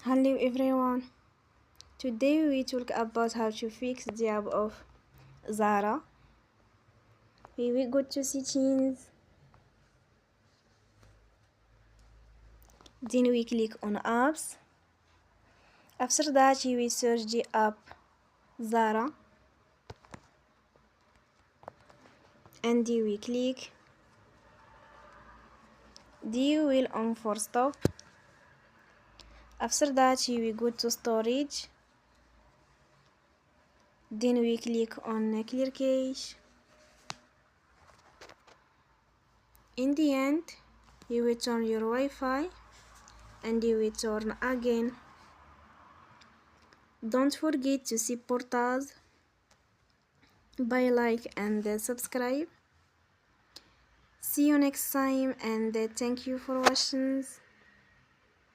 Hello everyone. Today we talk about how to fix the app of Zara. We go to settings, then we click on apps. After that we search the app Zara and we click the wheel on for stop. After that we go to storage, then we click on clear cache. In the end you will turn your Wi-Fi and you will turn again. Don't forget to support us by like and subscribe. See you next time and thank you for watching.